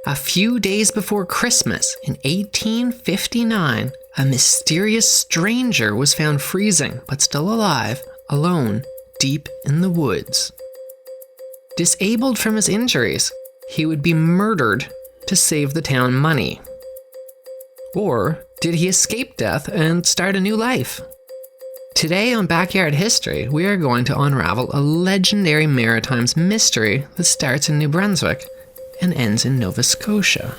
A few days before Christmas in 1859, a mysterious stranger was found freezing, but still alive, alone, deep in the woods. Disabled from his injuries, he would be murdered to save the town money. Or did he escape death and start a new life? Today on Backyard History, we are going to unravel a legendary Maritimes mystery that starts in New Brunswick and ends in Nova Scotia.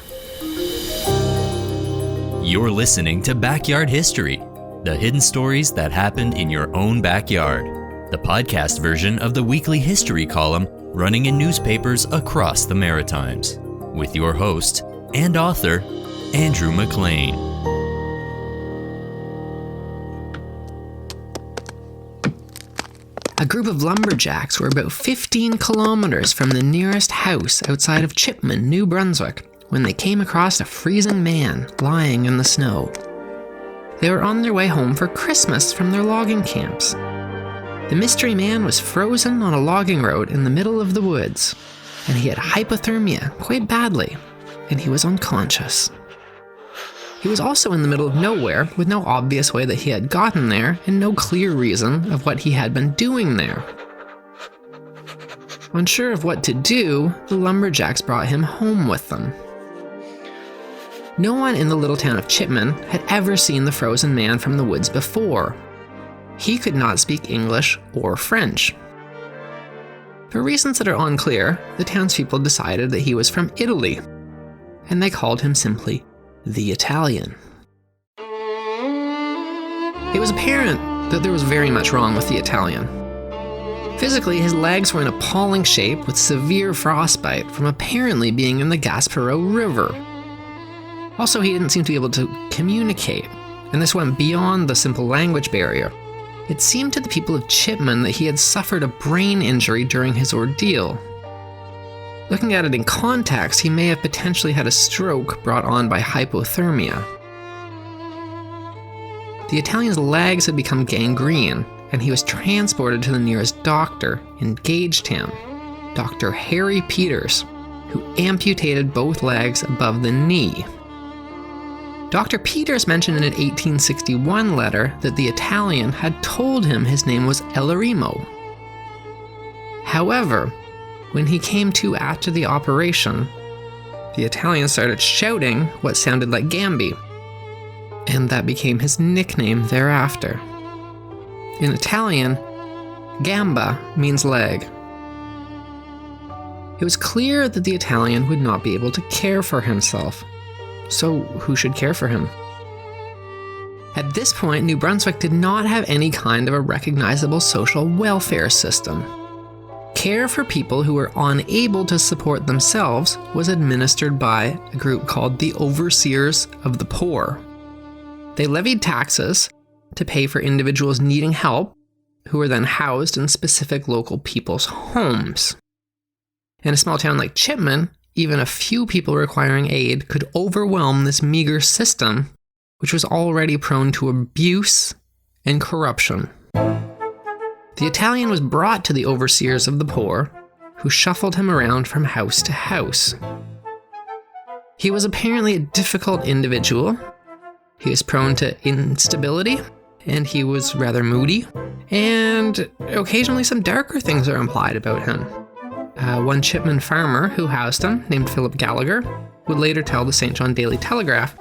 You're listening to Backyard History, the hidden stories that happened in your own backyard, the podcast version of the weekly history column running in newspapers across the Maritimes, with your host and author, Andrew McLean. A group of lumberjacks were about 15 kilometers from the nearest house outside of Chipman, New Brunswick, when they came across a freezing man lying in the snow. They were on their way home for Christmas from their logging camps. The mystery man was frozen on a logging road in the middle of the woods, and he had hypothermia quite badly, and he was unconscious. He was also in the middle of nowhere with no obvious way that he had gotten there and no clear reason of what he had been doing there. Unsure of what to do, the lumberjacks brought him home with them. No one in the little town of Chipman had ever seen the frozen man from the woods before. He could not speak English or French. For reasons that are unclear, the townspeople decided that he was from Italy, and they called him simply the Italian. It was apparent that there was very much wrong with the Italian. Physically, his legs were in appalling shape with severe frostbite from apparently being in the Gaspereau River. Also, he didn't seem to be able to communicate, and this went beyond the simple language barrier. It seemed to the people of Chipman that he had suffered a brain injury during his ordeal. Looking at it in context, he may have potentially had a stroke brought on by hypothermia. The Italian's legs had become gangrene, and he was transported to the nearest doctor in Gagetown, Dr. Harry Peters, who amputated both legs above the knee. Dr. Peters mentioned in an 1861 letter that the Italian had told him his name was Elarimo. However, when he came to after the operation, the Italian started shouting what sounded like Gambi, and that became his nickname thereafter. In Italian, gamba means leg. It was clear that the Italian would not be able to care for himself, so who should care for him? At this point, New Brunswick did not have any kind of a recognizable social welfare system. Care for people who were unable to support themselves was administered by a group called the Overseers of the Poor. They levied taxes to pay for individuals needing help, who were then housed in specific local people's homes. In a small town like Chipman, even a few people requiring aid could overwhelm this meager system, which was already prone to abuse and corruption. The Italian was brought to the Overseers of the Poor, who shuffled him around from house to house. He was apparently a difficult individual. He was prone to instability, and he was rather moody, and occasionally some darker things are implied about him. One Chipman farmer who housed him, named Philip Gallagher, would later tell the St. John Daily Telegraph,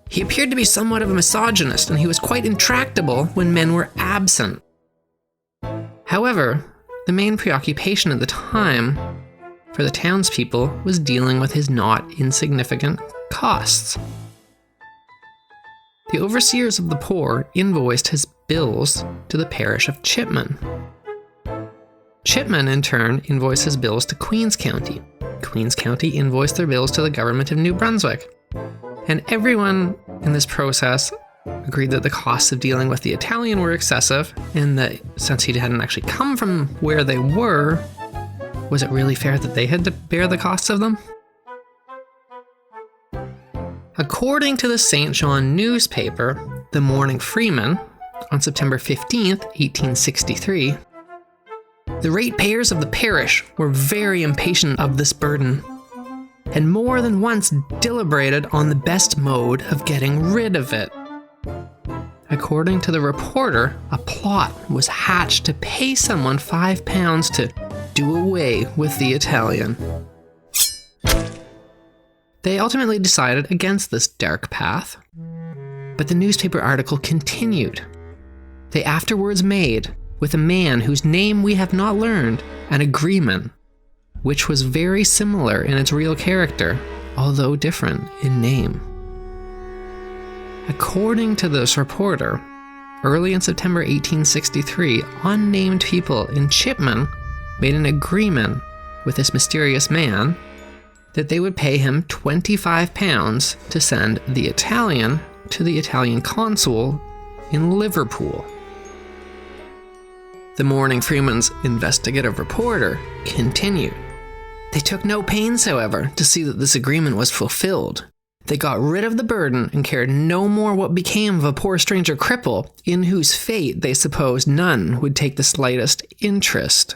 "He appeared to be somewhat of a misogynist, and he was quite intractable when men were absent." However, the main preoccupation at the time for the townspeople was dealing with his not insignificant costs. The Overseers of the Poor invoiced his bills to the parish of Chipman. Chipman, in turn, invoiced his bills to Queens County. Queens County invoiced their bills to the government of New Brunswick. And everyone in this process agreed that the costs of dealing with the Italian were excessive, and that since he hadn't actually come from where they were, was it really fair that they had to bear the costs of them? According to the St. John newspaper, the Morning Freeman, on September 15th, 1863, the ratepayers of the parish were very impatient of this burden. and more than once deliberated on the best mode of getting rid of it. According to the reporter, a plot was hatched to pay someone £5 to do away with the Italian. They ultimately decided against this dark path, but the newspaper article continued. They afterwards made, with a man whose name we have not learned, an agreement, which was very similar in its real character, although different in name. According to this reporter, early in September 1863, unnamed people in Chipman made an agreement with this mysterious man that they would pay him £25 to send the Italian to the Italian consul in Liverpool. The Morning Freeman's investigative reporter continued. They took no pains, however, to see that this agreement was fulfilled. They got rid of the burden and cared no more what became of a poor stranger cripple, in whose fate they supposed none would take the slightest interest.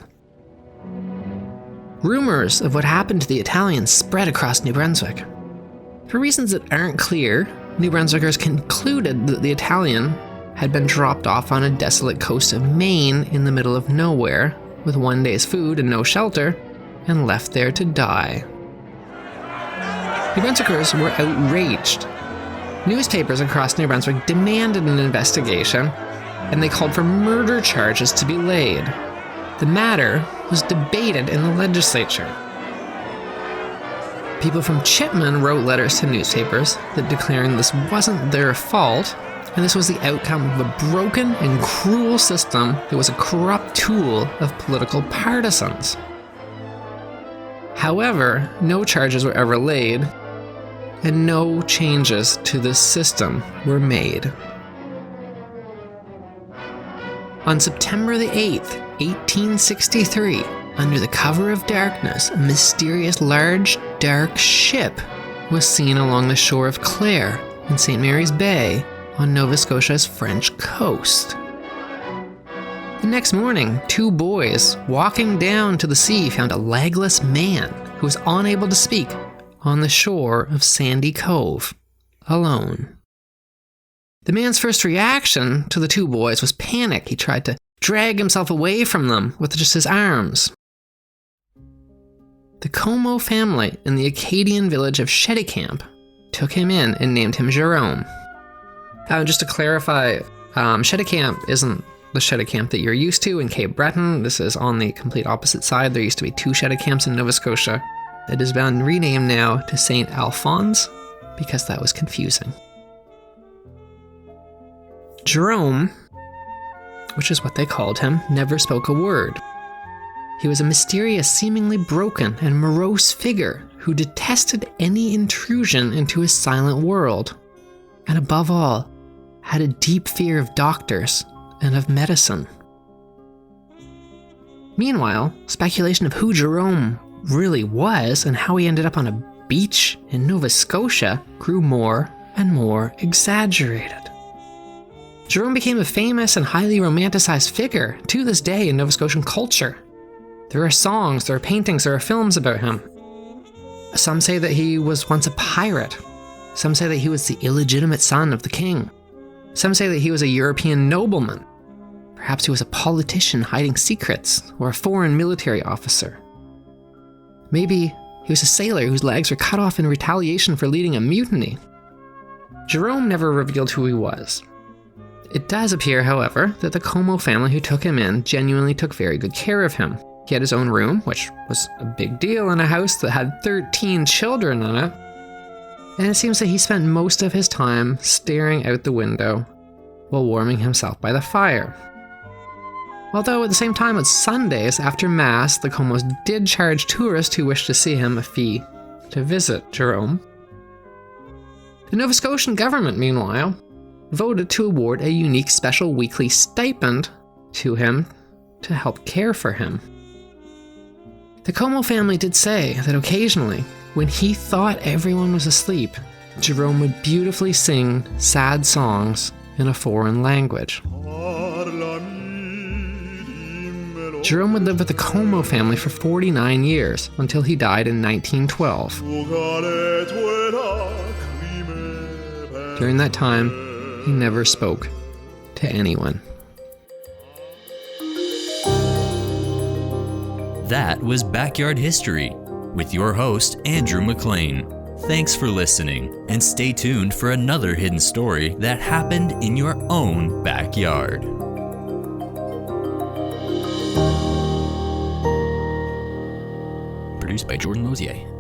Rumors of what happened to the Italians spread across New Brunswick. For reasons that aren't clear, New Brunswickers concluded that the Italian had been dropped off on a desolate coast of Maine in the middle of nowhere, with one day's food and no shelter, and left there to die. New Brunswickers were outraged. Newspapers across New Brunswick demanded an investigation, and they called for murder charges to be laid. The matter was debated in the legislature. People from Chipman wrote letters to newspapers that declaring this wasn't their fault, and this was the outcome of a broken and cruel system that was a corrupt tool of political partisans. However, no charges were ever laid, and no changes to this system were made. On September the 8th, 1863, under the cover of darkness, a mysterious large, dark ship was seen along the shore of Clare in St. Mary's Bay on Nova Scotia's French coast. The next morning, two boys walking down to the sea found a legless man who was unable to speak on the shore of Sandy Cove, alone. The man's first reaction to the two boys was panic. He tried to drag himself away from them with just his arms. The Como family in the Acadian village of Cheticamp took him in and named him Jerome. Just to clarify, Cheticamp isn't the Cheticamp that you're used to in Cape Breton. This is on the complete opposite side. There used to be two Cheticamps in Nova Scotia. It has been renamed now to St. Alphonse because that was confusing. Jerome, which is what they called him, never spoke a word. He was a mysterious, seemingly broken and morose figure who detested any intrusion into his silent world, and above all, had a deep fear of doctors and of medicine. Meanwhile, speculation of who Jerome really was and how he ended up on a beach in Nova Scotia grew more and more exaggerated. Jerome became a famous and highly romanticized figure to this day in Nova Scotian culture. There are songs, there are paintings, there are films about him. Some say that he was once a pirate. Some say that he was the illegitimate son of the king. Some say that he was a European nobleman. Perhaps he was a politician hiding secrets, or a foreign military officer. Maybe he was a sailor whose legs were cut off in retaliation for leading a mutiny. Jerome never revealed who he was. It does appear, however, that the Como family who took him in genuinely took very good care of him. He had his own room, which was a big deal in a house that had 13 children in it. And it seems that he spent most of his time staring out the window while warming himself by the fire. Although at the same time on Sundays after Mass, the Comos did charge tourists who wished to see him a fee to visit Jerome. The Nova Scotian government, meanwhile, voted to award a unique special weekly stipend to him to help care for him. The Como family did say that occasionally, when he thought everyone was asleep, Jerome would beautifully sing sad songs in a foreign language. Jerome would live with the Como family for 49 years until he died in 1912. During that time, he never spoke to anyone. That was Backyard History with your host, Andrew McLean. Thanks for listening, and stay tuned for another hidden story that happened in your own backyard. Produced by Jordan Mosier.